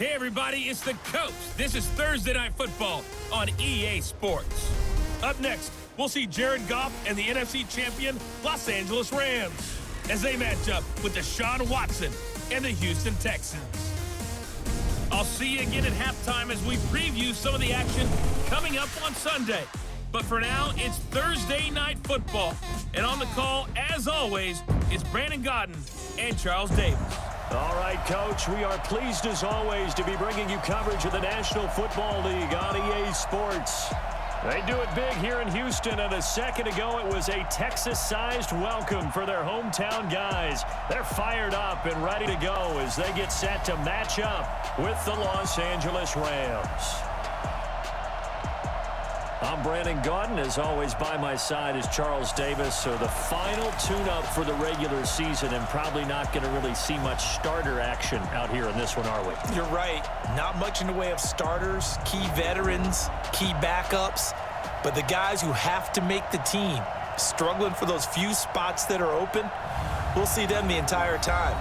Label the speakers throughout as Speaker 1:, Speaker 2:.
Speaker 1: Hey everybody, it's the Coach. This is Thursday Night Football on EA Sports. Up next, we'll see Jared Goff and the NFC champion Los Angeles Rams as they match up with Deshaun Watson and the Houston Texans. I'll see you again at halftime as we preview some of the action coming up on Sunday. But for now, it's Thursday Night Football. And on the call, as always, is Brandon Godden and Charles Davis.
Speaker 2: All right, Coach, we are pleased as always to be bringing you coverage of the National Football League on EA Sports. They do it big here in Houston, and a second ago it was a Texas-sized welcome for their hometown guys. They're fired up and ready to go as they get set to match up with the Los Angeles Rams. I'm Brandon Godden. As always, by my side is Charles Davis. So the final tune-up for the regular season, and probably not going to really see much starter action out here in this one, are we?
Speaker 3: You're right. Not much in the way of starters, key veterans, key backups, but the guys who have to make the team, struggling for those few spots that are open, we'll see them the entire time.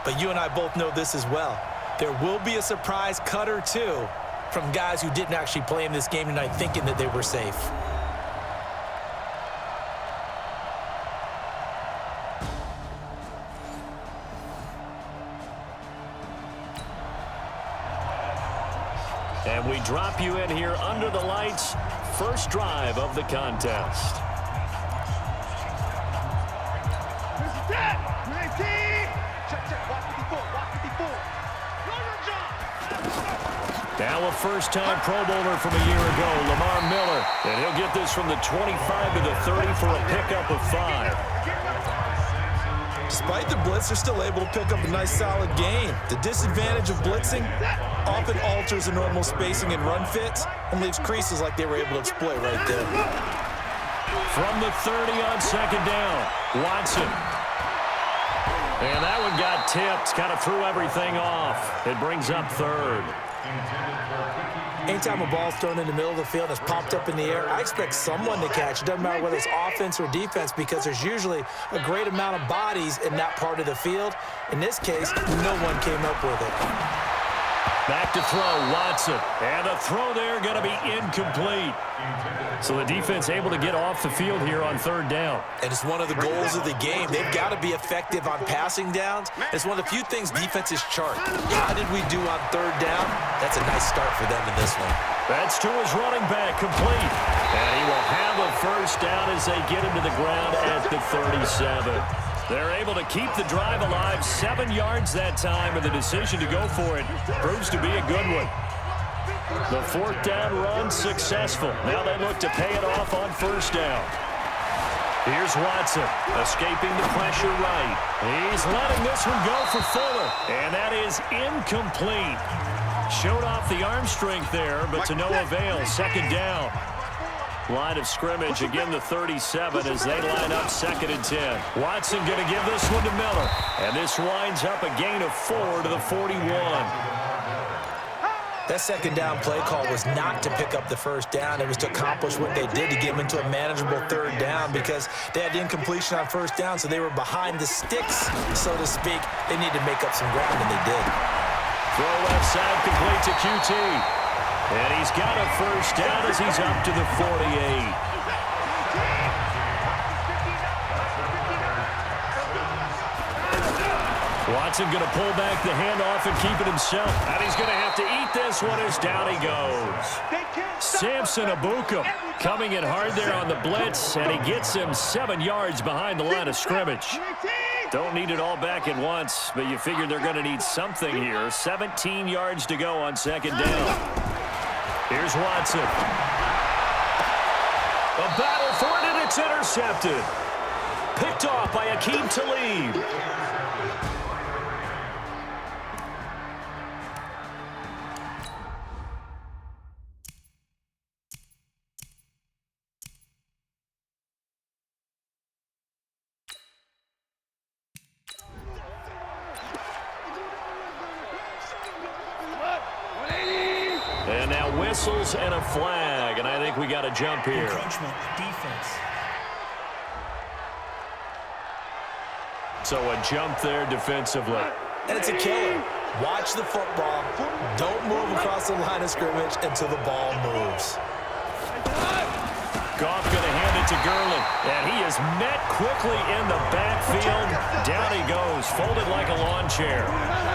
Speaker 3: But you and I both know this as well. There will be a surprise cut or two from guys who didn't actually play in this game tonight thinking that they were safe.
Speaker 2: And we drop you in here under the lights. First drive of the contest. Now a first-time Pro Bowler from a year ago, Lamar Miller. And he'll get this from the 25 to the 30 for a pickup of 5.
Speaker 3: Despite the blitz, they're still able to pick up a nice, solid gain. The disadvantage of blitzing often alters the normal spacing and run fits and leaves creases like they were able to exploit right there.
Speaker 2: From the 30 on second down, Watson. And that one got tipped, kind of threw everything off. It brings up third.
Speaker 3: Anytime a ball's thrown in the middle of the field and it's popped up in the air, I expect someone to catch. It doesn't matter whether it's offense or defense because there's usually a great amount of bodies in that part of the field. In this case, no one came up with it.
Speaker 2: Back to throw, Watson. And the throw there going to be incomplete. So the defense able to get off the field here on third down.
Speaker 3: And it's one of the goals of the game. They've got to be effective on passing downs. It's one of the few things defenses chart. How did we do on third down? That's a nice start for them in this one.
Speaker 2: That's to his running back, complete. And he will have a first down as they get him to the ground at the 37. They're able to keep the drive alive, 7 yards that time, and the decision to go for it proves to be a good one. The fourth down run successful. Now they look to pay it off on first down. Here's Watson, escaping the pressure right. He's letting this one go for Fuller, and that is incomplete. Showed off the arm strength there, but to no avail. Second down. Line of scrimmage, again the 37 as they line up 2nd and 10. Watson going to give this one to Miller. And this winds up a gain of 4 to the 41.
Speaker 3: That second down play call was not to pick up the first down. It was to accomplish what they did to get them into a manageable third down because they had incompletion on first down, so they were behind the sticks, so to speak. They needed to make up some ground, and they did.
Speaker 2: Throw left side complete to QT. And he's got a first down as he's up to the 48. Watson going to pull back the handoff and keep it himself. And he's going to have to eat this one as down he goes. Samson Abukum coming in hard there on the blitz, and he gets him 7 yards behind the line of scrimmage. Don't need it all back at once, but you figure they're going to need something here. 17 yards to go on second down. Here's Watson. A battle for it, and it's intercepted. Picked off by Akeem Talib. And now whistles and a flag, and I think we got a jump here.
Speaker 4: Encroachment, defense.
Speaker 2: So a jump there defensively.
Speaker 3: And it's a killer. Watch the football. Don't move across the line of scrimmage until the ball moves.
Speaker 2: Goff going to hand it to Gurley, and he is met quickly in the backfield. Down he goes, folded like a lawn chair.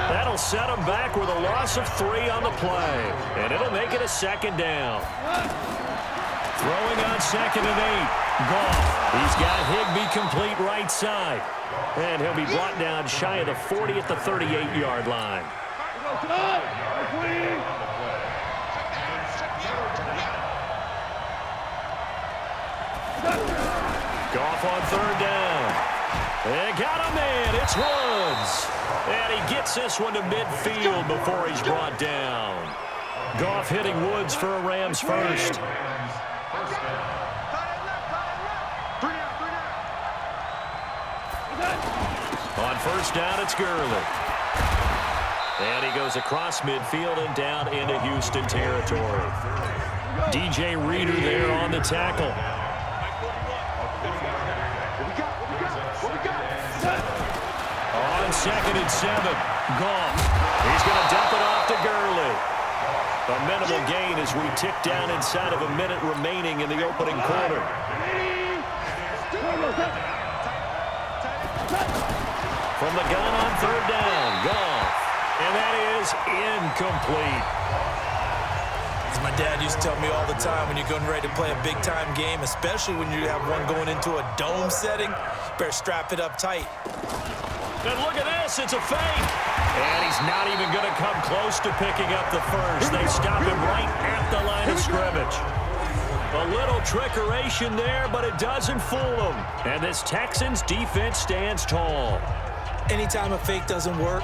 Speaker 2: That'll set him back with a loss of 3 on the play, and it'll make it a second down. Throwing on 2nd and 8. Goff. He's got Higbee complete right side, and he'll be brought down shy of the 40 at the 38-yard line. Goff on 3rd down. They got a man. It's Woods. And he gets this one to midfield before he's brought down. Goff hitting Woods for a Rams first. On 1st down, it's Gurley. And he goes across midfield and down into Houston territory. DJ Reader there on the tackle. On 2nd and 7, Goff. He's going to dump it off to Gurley. A minimal gain as we tick down inside of a minute remaining in the opening quarter. From the gun on 3rd down, Goff. And that is incomplete.
Speaker 3: As my dad used to tell me all the time, when you're getting ready to play a big-time game, especially when you have one going into a dome setting, better strap it up tight.
Speaker 2: And look at this, it's a fake. And he's not even going to come close to picking up the first. They stop him right at the line of scrimmage. A little trickeration there, but it doesn't fool them. And this Texans defense stands tall.
Speaker 3: Anytime a fake doesn't work,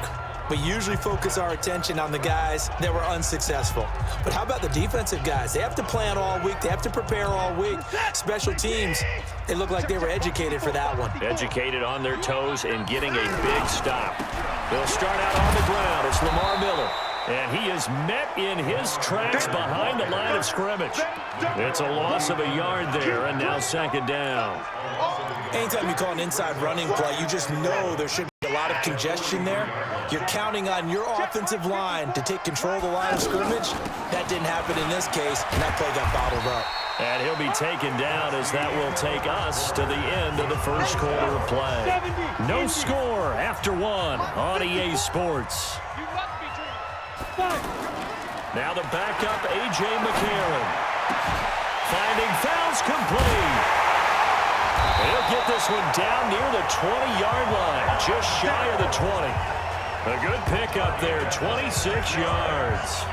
Speaker 3: we usually focus our attention on the guys that were unsuccessful. But how about the defensive guys? They have to plan all week. They have to prepare all week. Special teams, they look like they were educated for that one.
Speaker 2: Educated on their toes and getting a big stop. They'll start out on the ground. It's Lamar Miller. And he is met in his tracks behind the line of scrimmage. It's a loss of a yard there, and now 2nd down.
Speaker 3: Anytime you call an inside running play, you just know there should be a lot of congestion there. You're counting on your offensive line to take control of the line of scrimmage. That didn't happen in this case, and that play got bottled up.
Speaker 2: And he'll be taken down as that will take us to the end of the first quarter of play. No score after 1 on EA Sports. Now the backup, A.J. McCarron. Finding fouls complete. He'll get this one down near the 20-yard line, just shy of the 20. A good pickup there, 26 yards.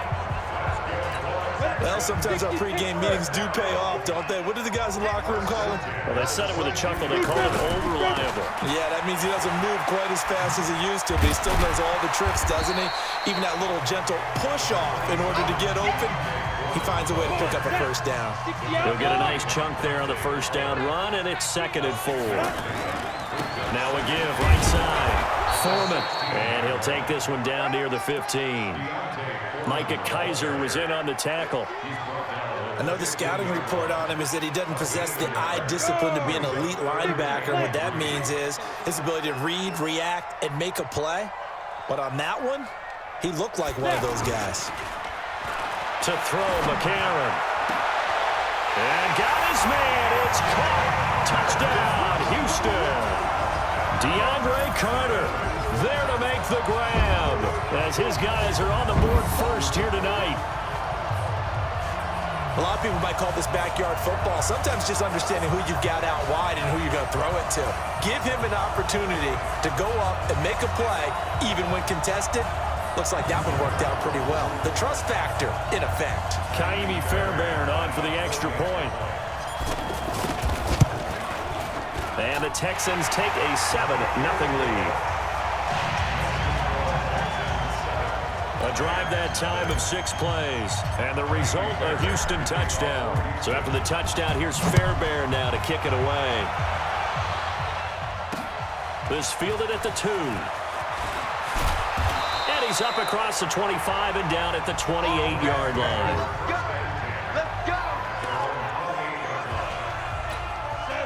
Speaker 3: Well, sometimes our pregame meetings do pay off, don't they? What do the guys in the locker room call him?
Speaker 2: Well, they said it with a chuckle. They call it old reliable.
Speaker 3: Yeah, that means he doesn't move quite as fast as he used to, but he still knows all the tricks, doesn't he? Even that little gentle push-off in order to get open, he finds a way to pick up a first down.
Speaker 2: He'll get a nice chunk there on the first down run, and it's 2nd and 4. Now a give right side. Foreman. And he'll take this one down near the 15. Micah Kaiser was in on the tackle.
Speaker 3: Another scouting report on him is that he doesn't possess the eye discipline to be an elite linebacker. What that means is his ability to read, react, and make a play. But on that one, he looked like one of those guys.
Speaker 2: To throw, McCarron. And got his man. It's caught. Touchdown, Houston. DeAndre Carter there to make the grab as his guys are on the board first here tonight.
Speaker 3: A lot of people might call this backyard football. Sometimes just understanding who you've got out wide and who you're going to throw it to. Give him an opportunity to go up and make a play, even when contested. Looks like that one worked out pretty well. The trust factor, in effect.
Speaker 2: Kaimi Fairbairn on for the extra point. And the Texans take a 7-0 lead. A drive that time of 6 plays. And the result, a Houston touchdown. So after the touchdown, here's Fairbairn now to kick it away. This fielded at the 2. And he's up across the 25 and down at the 28-yard line.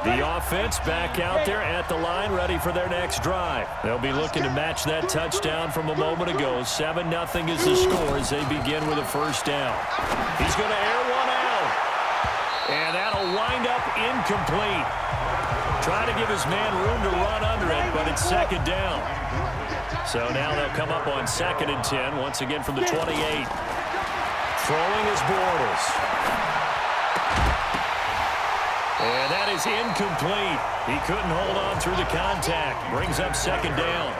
Speaker 2: The offense back out there at the line, ready for their next drive. They'll be looking to match that touchdown from a moment ago. 7-0 is the score as they begin with a first down. He's going to air one out. And that'll wind up incomplete. Trying to give his man room to run under it, but it's second down. So now they'll come up on 2nd and 10, once again from the 28. Throwing is Bortles. And that is incomplete. He couldn't hold on through the contact. Brings up second down.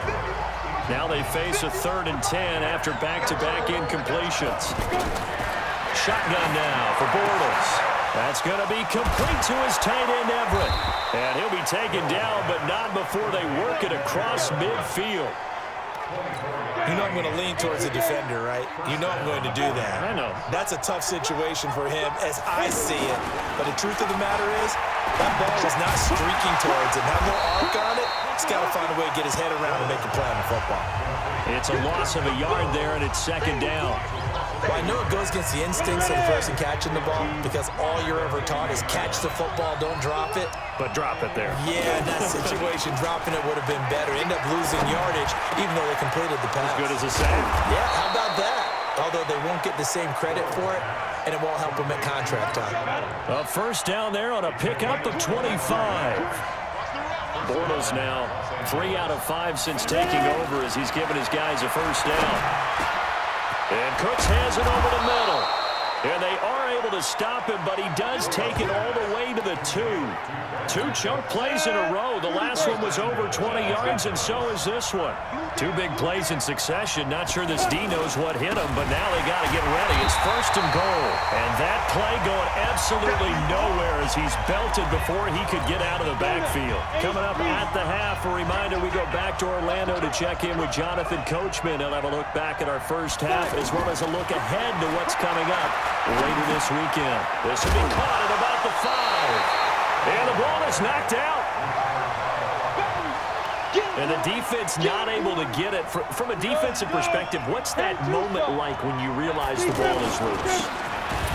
Speaker 2: Now they face a 3rd and 10 after back-to-back incompletions. Shotgun now for Bortles. That's going to be complete to his tight end, Everett. And he'll be taken down, but not before they work it across midfield.
Speaker 3: You know I'm going to lean towards the defender, right? You know I'm going to do that.
Speaker 2: I know.
Speaker 3: That's a tough situation for him as I see it. But the truth of the matter is, that ball is not streaking towards him. Have no arc on it. He's got to find a way to get his head around and make a play on the football.
Speaker 2: It's a loss of a yard there, and it's second down.
Speaker 3: Well, I know it goes against the instincts of the person catching the ball because all you're ever taught is catch the football, don't drop it.
Speaker 2: But drop it there.
Speaker 3: Yeah, in that situation, dropping it would have been better. End up losing yardage, even though they completed the pass.
Speaker 2: As good as a save.
Speaker 3: Yeah, how about that? Although they won't get the same credit for it, and it won't help them at contract time.
Speaker 2: A first down there on a pickup of 25. Bortles now 3 out of 5 since taking over as he's given his guys a first down. And Cooks has it over the middle. And they are able to stop him, but he does take it all the way to the 2. 2 chunk plays in a row. The last one was over 20 yards, and so is this one. 2 big plays in succession. Not sure this D knows what hit him, but now they got to get ready. It's 1st and goal. And that play going absolutely nowhere as he's belted before he could get out of the backfield. Coming up at the half, a reminder we go back to Orlando to check in with Jonathan Coachman. He'll have a look back at our first half as well as a look ahead to what's coming up later this weekend. This will be caught at about the 5. And the ball is knocked out. And the defense not able to get it. From a defensive perspective, what's that moment like when you realize the ball is loose?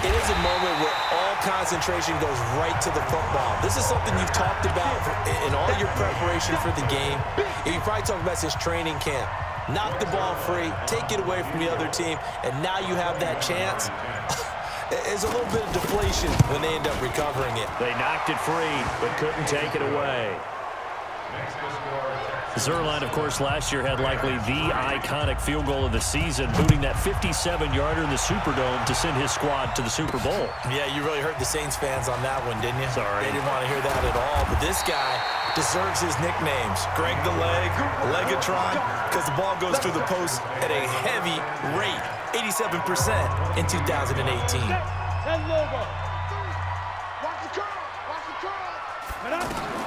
Speaker 3: It is a moment where all concentration goes right to the football. This is something you've talked about in all your preparation for the game. You probably talked about since training camp. Knock the ball free, take it away from the other team, and now you have that chance. There's a little bit of deflation when they end up recovering it.
Speaker 2: They knocked it free, but couldn't take it away. Zerline, of course, last year had likely the iconic field goal of the season, booting that 57-yarder in the Superdome to send his squad to the Super Bowl.
Speaker 3: Yeah, you really hurt the Saints fans on that one, didn't you?
Speaker 2: Sorry.
Speaker 3: They didn't want to hear that at all. But this guy deserves his nicknames. Greg the Leg, Legatron, because the ball goes through the post at a heavy rate, 87% in 2018.
Speaker 4: That logo. Watch the curl. Watch the curl.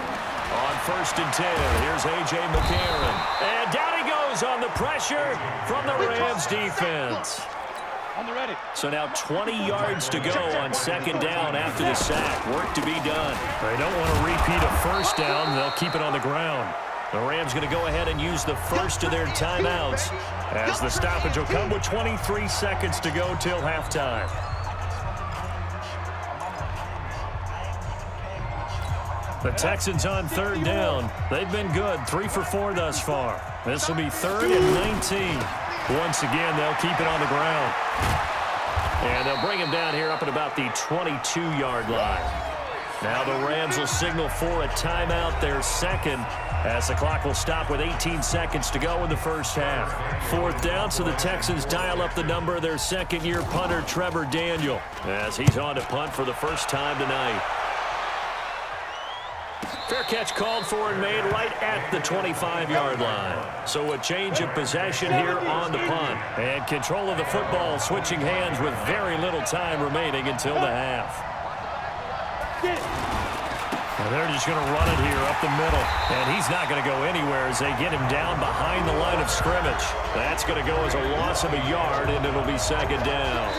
Speaker 2: On 1st and 10, here's A.J. McCarron. And down he goes on the pressure from the Rams defense.
Speaker 4: On the ready.
Speaker 2: So now 20 yards to go on 2nd down after the sack. Work to be done. They don't want to repeat a first down. They'll keep it on the ground. The Rams going to go ahead and use the first of their timeouts as the stoppage will come with 23 seconds to go till halftime. The Texans on 3rd down. They've been good, 3 for 4 thus far. This will be 3rd and 19. Once again, they'll keep it on the ground. And they'll bring him down here up at about the 22-yard line. Now the Rams will signal for a timeout, their second, as the clock will stop with 18 seconds to go in the first half. 4th down, so the Texans dial up the number of their second-year punter, Trevor Daniel, as he's on to punt for the first time tonight. Fair catch called for and made right at the 25-yard line. So a change of possession here on the punt. And control of the football switching hands with very little time remaining until the half. And they're just going to run it here up the middle. And he's not going to go anywhere as they get him down behind the line of scrimmage. That's going to go as a loss of a yard, and it'll be 2nd down.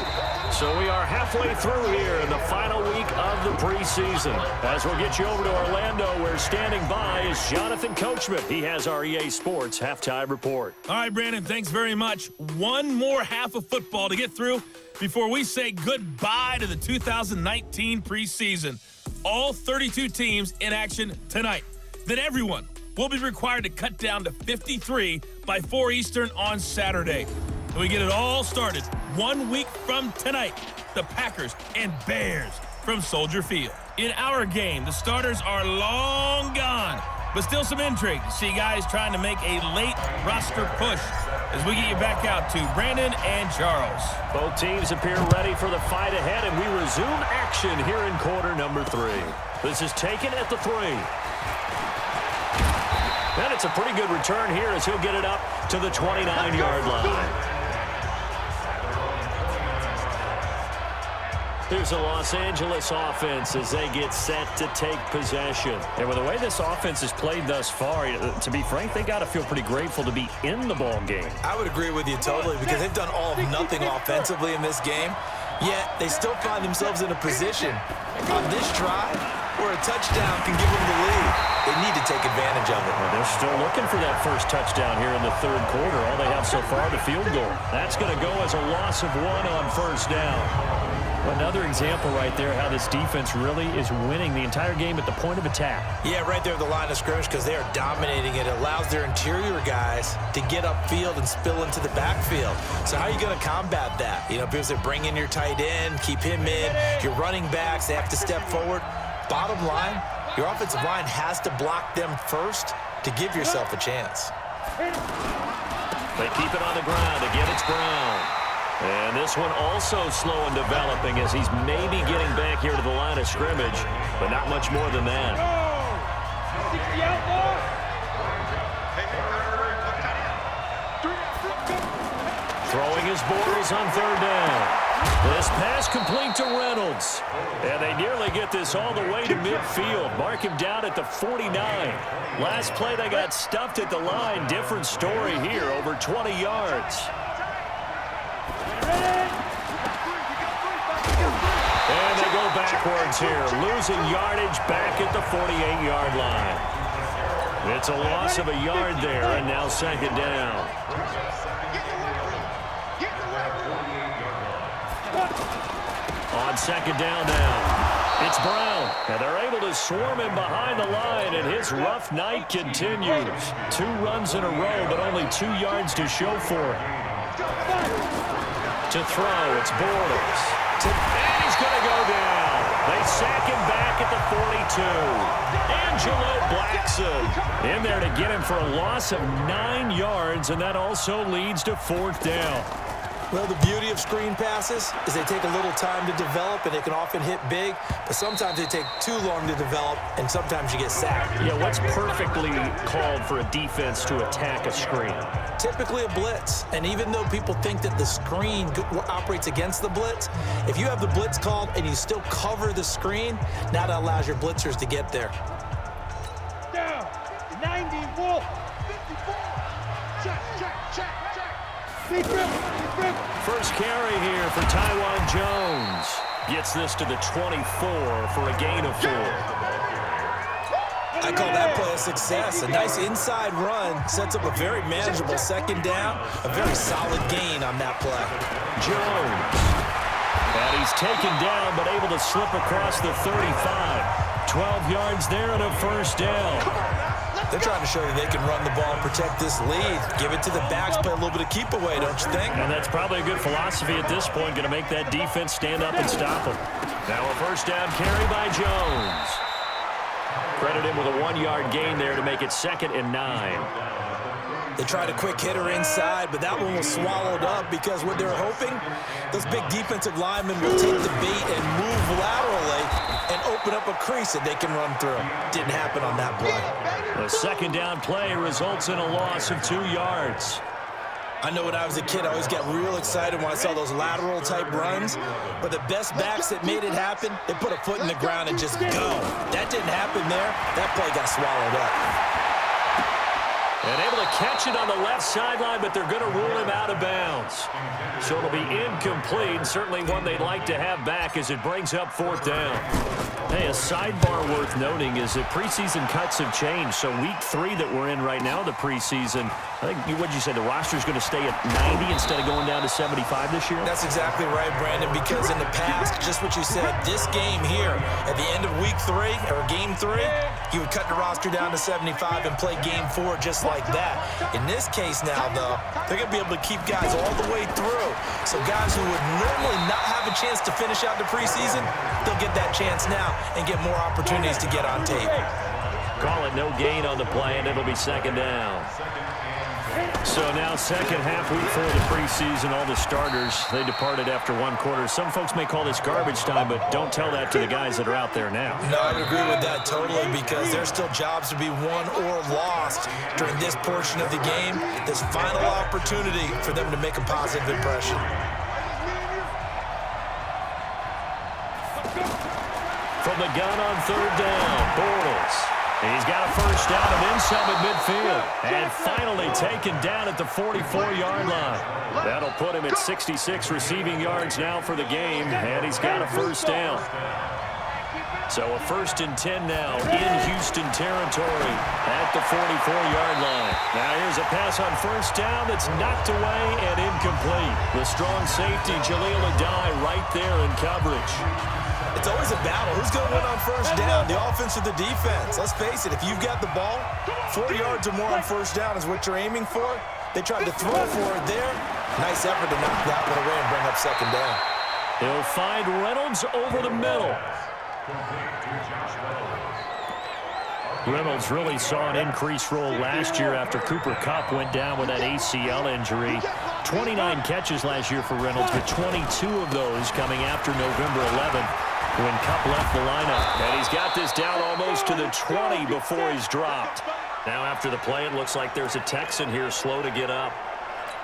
Speaker 2: So we are halfway through here in the final week of the preseason. As we'll get you over to Orlando, where standing by is Jonathan Coachman. He has our EA Sports halftime report.
Speaker 1: All right, Brandon, thanks very much. One more half of football to get through before we say goodbye to the 2019 preseason. all 32 teams in action tonight. Then everyone will be required to cut down to 53 by 4 Eastern on Saturday. And we get it all started 1 week from tonight. The Packers and Bears from Soldier Field. In our game, the starters are long gone, but still some intrigue to see guys trying to make a late roster push as we get you back out to Brandon and Charles.
Speaker 2: Both teams appear ready for the fight ahead, and we resume action here in quarter number 3. This is taken at the 3. And it's a pretty good return here as he'll get it up to the 29-yard line. Here's a Los Angeles offense as they get set to take possession.
Speaker 5: And with the way this offense has played thus far, to be frank, they got to feel pretty grateful to be in the ball game.
Speaker 3: I would agree with you totally because they've done all of nothing offensively in this game, yet they still find themselves in a position on this drive where a touchdown can give them the lead. They need to take advantage of it.
Speaker 2: Well, they're still looking for that first touchdown here in the third quarter. All they have so far, the field goal. That's going to go as a loss of 1 on first down.
Speaker 5: Another example right there how this defense really is winning the entire game at the point of attack.
Speaker 3: Yeah, right there at the line of scrimmage because they are dominating it. It allows their interior guys to get upfield and spill into the backfield. So how are you going to combat that? You know, people say bring in your tight end, keep him in. Your running backs, they have to step forward. Bottom line, your offensive line has to block them first to give yourself a chance.
Speaker 2: They keep it on the ground. Again, it's Brown. And this one also slow in developing as he's maybe getting back here to the line of scrimmage, but not much more than that. Throwing his balls on third down. This pass complete to Reynolds. And they nearly get this all the way to midfield. Mark him down at the 49. Last play, they got stuffed at the line. Different story here, over 20 yards. And they go backwards here, losing yardage back at the 48-yard line. It's a loss of a yard there, and now second down. On second down now, it's Brown. And they're able to swarm him behind the line, and his rough night continues. 2 runs in a row, but only 2 yards to show for it. To throw, it's Bortles. And he's going to go down. They sack him back at the 42. Angelo Blackson in there to get him for a loss of 9 yards, and that also leads to fourth down.
Speaker 3: Well, the beauty of screen passes is they take a little time to develop, and they can often hit big, but sometimes they take too long to develop, and sometimes you get sacked.
Speaker 2: Yeah, what's perfectly called for a defense to attack a screen?
Speaker 3: Typically a blitz, and even though people think that the screen operates against the blitz, if you have the blitz called and you still cover the screen, now that allows your blitzers to get there.
Speaker 4: Down, 90, Wolf, 54, check, check, check, check. Deep grip, deep grip.
Speaker 2: First carry here for Tywan Jones. Gets this to the 24 for a gain of 4.
Speaker 3: I call that play a success. A nice inside run sets up a very manageable second down. A very solid gain on that play.
Speaker 2: Jones. And he's taken down, but able to slip across the 35. 12 yards there and a first down.
Speaker 3: They're trying to show you they can run the ball and protect this lead. Give it to the backs, play a little bit of keep away, don't you think?
Speaker 2: And that's probably a good philosophy at this point, going to make that defense stand up and stop them. Now a first down carry by Jones. Credit him with a 1-yard gain there to make it 2nd and 9.
Speaker 3: They tried a quick hitter inside, but that one was swallowed up because what they're hoping, those big defensive linemen will take the bait and move laterally and open up a crease that they can run through. Didn't happen on that play.
Speaker 2: The second down play results in a loss of 2 yards.
Speaker 3: I know when I was a kid, I always got real excited when I saw those lateral type runs, but the best backs that made it happen, they put a foot in the ground and just go. That didn't happen there. That play got swallowed up.
Speaker 2: And able to catch it on the left sideline, but they're going to rule him out of bounds. So it'll be incomplete, certainly one they'd like to have back as it brings up 4th down. Hey, a sidebar worth noting is that preseason cuts have changed. So week 3 that we're in right now, the preseason, I think, what'd you say, the roster's going to stay at 90 instead of going down to 75 this year?
Speaker 3: That's exactly right, Brandon, because in the past, just what you said, this game here, at the end of week 3, or game 3, you would cut the roster down to 75 and play game 4 just like that. In this case now, though, they're going to be able to keep guys all the way through. So guys who would normally not have a chance to finish out the preseason, they'll get that chance now and get more opportunities to get on tape.
Speaker 2: Call it no gain on the play, and it'll be 2nd down. So now second half week 4 of the preseason, all the starters, they departed after 1 quarter. Some folks may call this garbage time, but don't tell that to the guys that are out there now.
Speaker 3: No, I would agree with that totally, because there's still jobs to be won or lost during this portion of the game. This final opportunity for them to make a positive impression.
Speaker 2: From the gun on 3rd down, Bortles. He's got a first down and then some at midfield. And finally taken down at the 44-yard line. That'll put him at 66 receiving yards now for the game, and he's got a first down. So a 1st and 10 now in Houston territory at the 44-yard line. Now here's a pass on 1st down that's knocked away and incomplete. The strong safety, Jaleel Adai, right there in coverage.
Speaker 3: It's always a battle. Who's going to win on 1st down, the offense or the defense? Let's face it, if you've got the ball, 4 yards or more on 1st down is what you're aiming for. They tried to throw for it there. Nice effort to knock that one away and bring up 2nd down.
Speaker 2: He'll find Reynolds over the middle. Reynolds really saw an increased role last year after Cooper Kupp went down with that ACL injury. 29 catches last year for Reynolds, but 22 of those coming after November 11th when Kupp left the lineup. And he's got this down almost to the 20 before he's dropped. Now after the play, it looks like there's a Texan here slow to get up.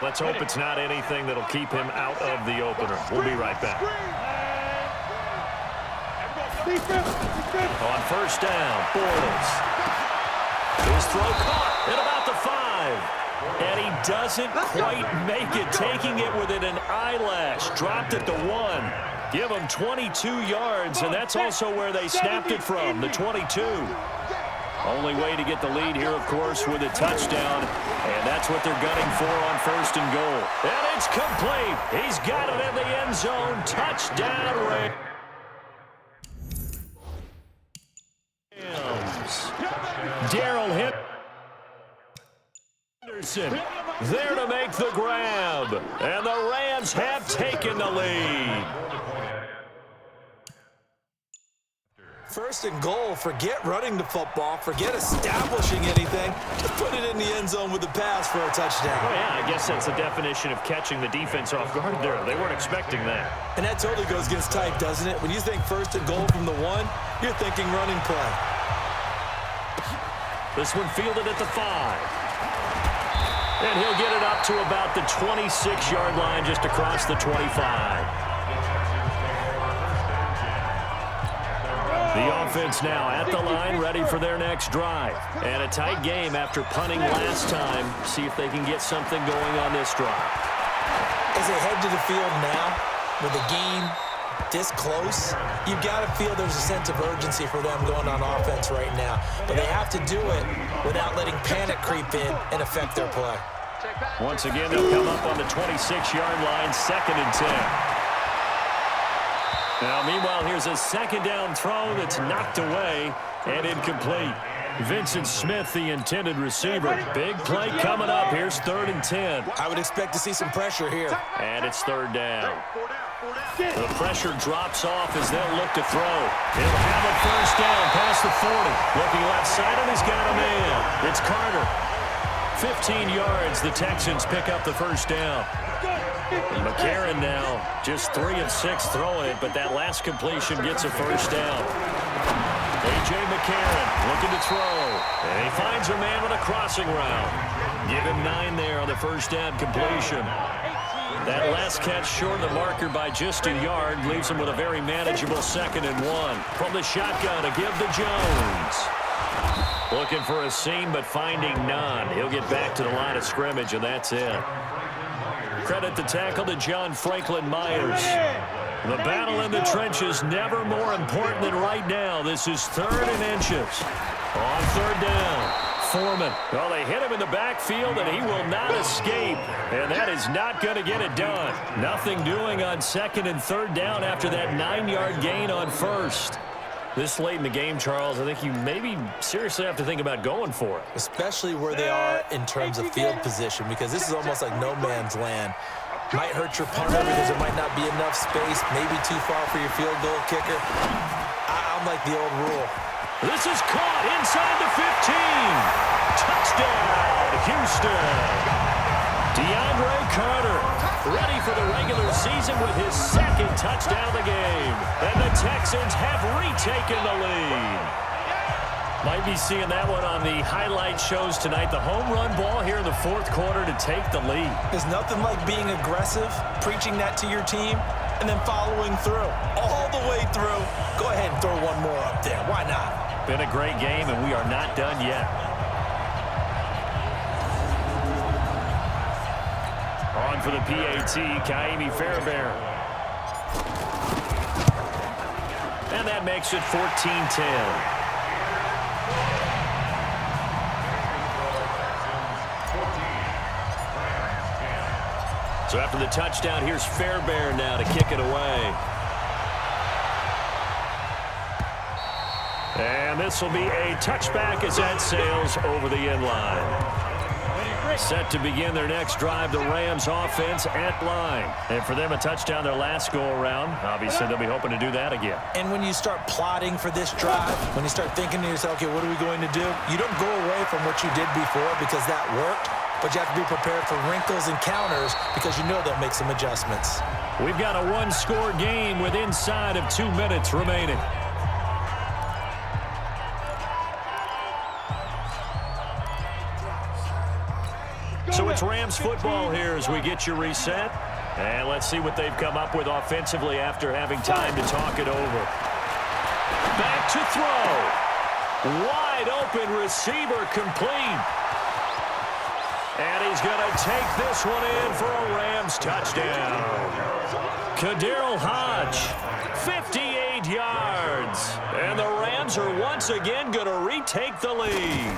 Speaker 2: Let's hope it's not anything that'll keep him out of the opener. We'll be right back. On 1st down, Bortles. His throw caught at about the 5. And he doesn't quite make it, taking it within an eyelash. Dropped at the 1. Give him 22 yards, and that's also where they snapped it from, the 22. Only way to get the lead here, of course, with a touchdown. And that's what they're gunning for on 1st and goal. And it's complete. He's got it in the end zone. Touchdown, Ray. Darrell Henderson there to make the grab. And the Rams have taken the lead.
Speaker 3: 1st and goal, forget running the football, forget establishing anything. Just put it in the end zone with the pass for a touchdown.
Speaker 2: Oh, yeah, I guess that's the definition of catching the defense off guard there. They weren't expecting that.
Speaker 3: And that totally goes against type, doesn't it? When you think 1st and goal from the 1, you're thinking running play.
Speaker 2: This one fielded at the 5. And he'll get it up to about the 26-yard line, just across the 25. The offense now at the line, ready for their next drive. And a tight game after punting last time. See if they can get something going on this drive.
Speaker 3: As they head to the field now, with the game this close, you've got to feel there's a sense of urgency for them going on offense right now. But they have to do it without letting panic creep in and affect their play.
Speaker 2: Once again, they'll come up on the 26-yard line, 2nd and 10. Now, meanwhile, here's a 2nd down throw that's knocked away and incomplete. Vincent Smith, the intended receiver. Big play coming up. Here's 3rd and 10.
Speaker 3: I would expect to see some pressure here.
Speaker 2: And it's 3rd down. The pressure drops off as they'll look to throw. He'll have a 1st down past the 40. Looking left side, and he's got a man. It's Carter. 15 yards. The Texans pick up the 1st down. And McCarron now just 3 of 6 throwing it, but that last completion gets a 1st down. A.J. McCarron looking to throw. And he finds a man with a crossing route. Give him 9 there on the 1st down completion. That last catch short of the marker by just a yard leaves him with a very manageable 2nd and 1. From the shotgun to give to Jones. Looking for a seam, but finding none. He'll get back to the line of scrimmage, and that's it. Credit the tackle to John Franklin Myers. The battle in the trenches never more important than right now. This is 3rd and inches. On 3rd down, Foreman. Well, they hit him in the backfield, and he will not escape. And that is not going to get it done. Nothing doing on 2nd and 3rd down after that 9-yard gain on 1st. This late in the game, Charles, I think you maybe seriously have to think about going for it.
Speaker 3: Especially where they are in terms of field position, because this is almost like no man's land. Might hurt your punter because there might not be enough space, maybe too far for your field goal kicker. I'm like the old rule.
Speaker 2: This is caught inside the 15. Touchdown, Houston. DeAndre Carter ready for the regular season with his 2nd touchdown of the game. And the Texans have retaken the lead. Might be seeing that one on the highlight shows tonight. The home run ball here in the 4th quarter to take the lead.
Speaker 3: There's nothing like being aggressive, preaching that to your team, and then following through. All the way through. Go ahead and throw one more up there. Why not?
Speaker 2: Been a great game, and we are not done yet. On for the PAT, Kaimi Fairbairn. And that makes it 14-10. So after the touchdown, here's Fairbairn now to kick it away. And this will be a touchback as that sails over the end line. Set to begin their next drive, the Rams offense at line. And for them, a touchdown their last go-around. Obviously, they'll be hoping to do that again.
Speaker 3: And when you start plotting for this drive, when you start thinking to yourself, okay, what are we going to do? You don't go away from what you did before because that worked, but you have to be prepared for wrinkles and counters because you know they'll make some adjustments.
Speaker 2: We've got a 1-score game with inside of 2 minutes remaining. So it's Rams football here as we get you reset. And let's see what they've come up with offensively after having time to talk it over. Back to throw. Wide open receiver complete. And he's going to take this one in for a Rams touchdown. Kaderl Hodge, 58 yards. And the Rams are once again going to retake the lead.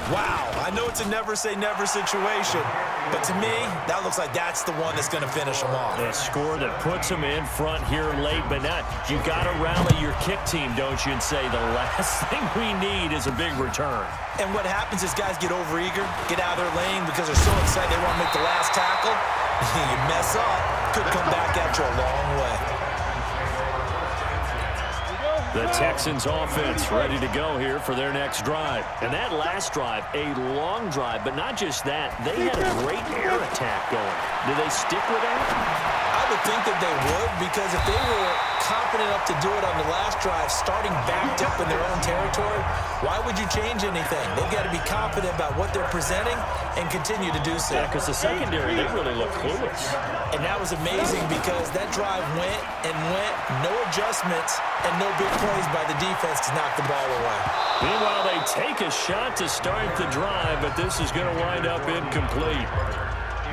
Speaker 3: Wow, I know it's a never-say-never situation, but to me, that looks like that's the one that's going to finish them off.
Speaker 2: A score that puts them in front here late, but not. You got to rally your kick team, don't you, and say the last thing we need is a big return.
Speaker 3: And what happens is guys get overeager, get out of their lane because they're so excited they want to make the last tackle. You mess up, could come back at you a long way.
Speaker 2: The Texans offense ready to go here for their next drive. And that last drive, a long drive, but not just that. They had a great air attack going. Do they stick with that?
Speaker 3: I would think that they would, because if they were confident enough to do it on the last drive, starting backed up in their own territory, why would you change anything? They've got to be confident about what they're presenting and continue to do so.
Speaker 2: Yeah, because the secondary, they really look clueless.
Speaker 3: And that was amazing because that drive went and went, no adjustments, and no big plays by the defense to knock the ball away.
Speaker 2: Meanwhile, they take a shot to start the drive, but this is going to wind up incomplete.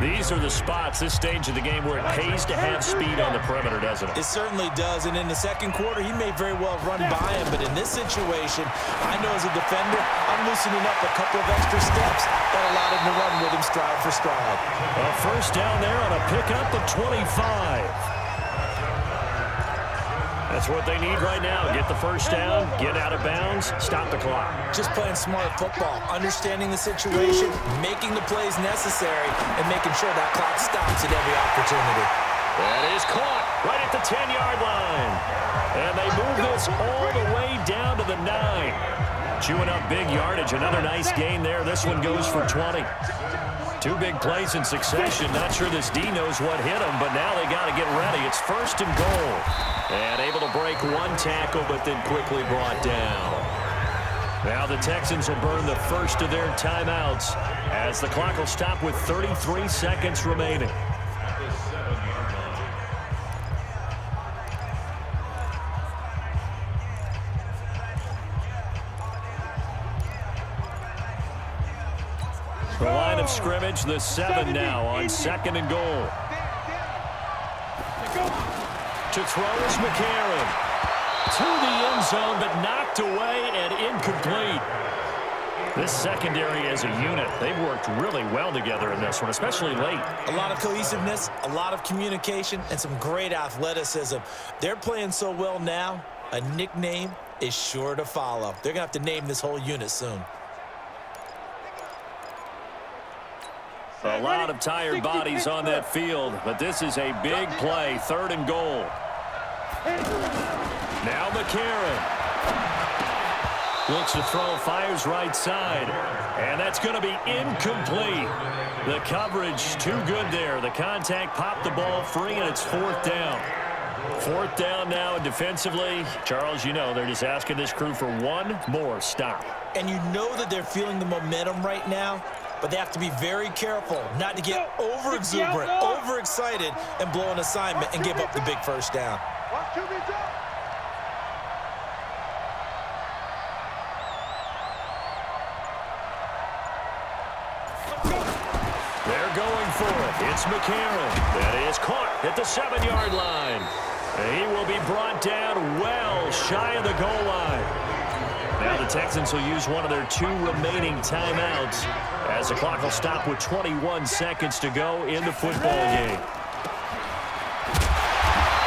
Speaker 2: These are the spots, this stage of the game, where it pays to have speed on the perimeter, doesn't it?
Speaker 3: It certainly does, and in the second quarter, he may very well run by him, but in this situation, I know as a defender, I'm loosening up a couple of extra steps that allowed him to run with him stride for stride.
Speaker 2: A first down there on a pickup of 25. That's what they need right now. Get the first down, get out of bounds, stop the clock.
Speaker 3: Just playing smart football, understanding the situation, making the plays necessary, and making sure that clock stops at every opportunity.
Speaker 2: That is caught right at the 10-yard line. And they move this all the way down to the 9. Chewing up big yardage. Another nice gain there. This one goes for 20. Two big plays in succession. Not sure this D knows what hit him, but now they got to get ready. It's first and goal. And able to break one tackle, but then quickly brought down. Now the Texans will burn the first of their timeouts as the clock will stop with 33 seconds remaining. of scrimmage, the 7 now on 2nd and goal. To throw is McCarron. To the end zone, but knocked away and incomplete. This secondary as a unit, they've worked really well together in this one, especially late.
Speaker 3: A lot of cohesiveness, a lot of communication, and some great athleticism. They're playing so well now, a nickname is sure to follow. They're going to have to name this whole unit soon.
Speaker 2: A lot of tired bodies on that field, but this is a big play, 3rd and goal. Now McCarron. Looks to throw, fires right side, and that's going to be incomplete. The coverage too good there. The contact popped the ball free, and it's 4th down. 4th down now defensively. Charles, you know they're just asking this crew for one more stop.
Speaker 3: And you know that they're feeling the momentum right now, but they have to be very careful not to get over-exuberant, overexcited, and blow an assignment and give up the big 1st down.
Speaker 2: They're going for it. It's McCarron. That is caught at the 7-yard line. He will be brought down well shy of the goal line. Now the Texans will use one of their 2 remaining timeouts as the clock will stop with 21 seconds to go in the football game.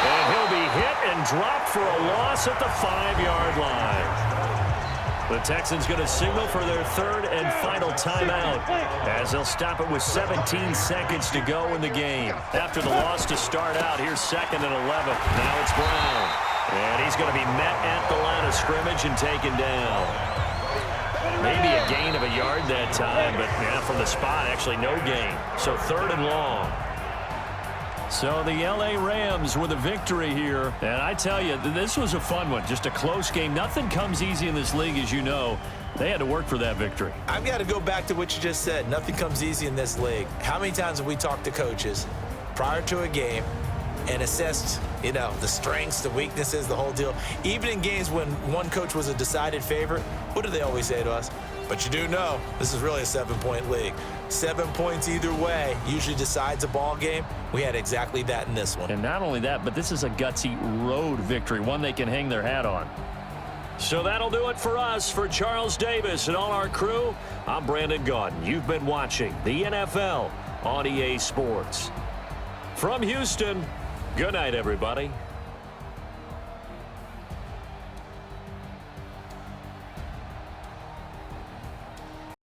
Speaker 2: And he'll be hit and dropped for a loss at the 5-yard line. The Texans going to signal for their 3rd and final timeout as they'll stop it with 17 seconds to go in the game. After the loss to start out, here's 2nd and 11. Now it's Brown. And he's going to be met at the line of scrimmage and taken down. Maybe a gain of a yard that time, but yeah, from the spot, actually no gain. So 3rd and long. So the L.A. Rams with a victory here. And I tell you, this was a fun one. Just a close game. Nothing comes easy in this league, as you know. They had to work for that victory.
Speaker 3: I've got to go back to what you just said. Nothing comes easy in this league. How many times have we talked to coaches prior to a game and assessed, you know, the strengths, the weaknesses, the whole deal? Even in games when one coach was a decided favorite, what do they always say to us? But you do know this is really a 7-point league. 7 points either way usually decides a ball game. We had exactly that in this one.
Speaker 2: And not only that, but this is a gutsy road victory, one they can hang their hat on. So that'll do it for us. For Charles Davis and all our crew, I'm Brandon Gaudin. You've been watching the NFL on EA Sports. From Houston, good night, everybody.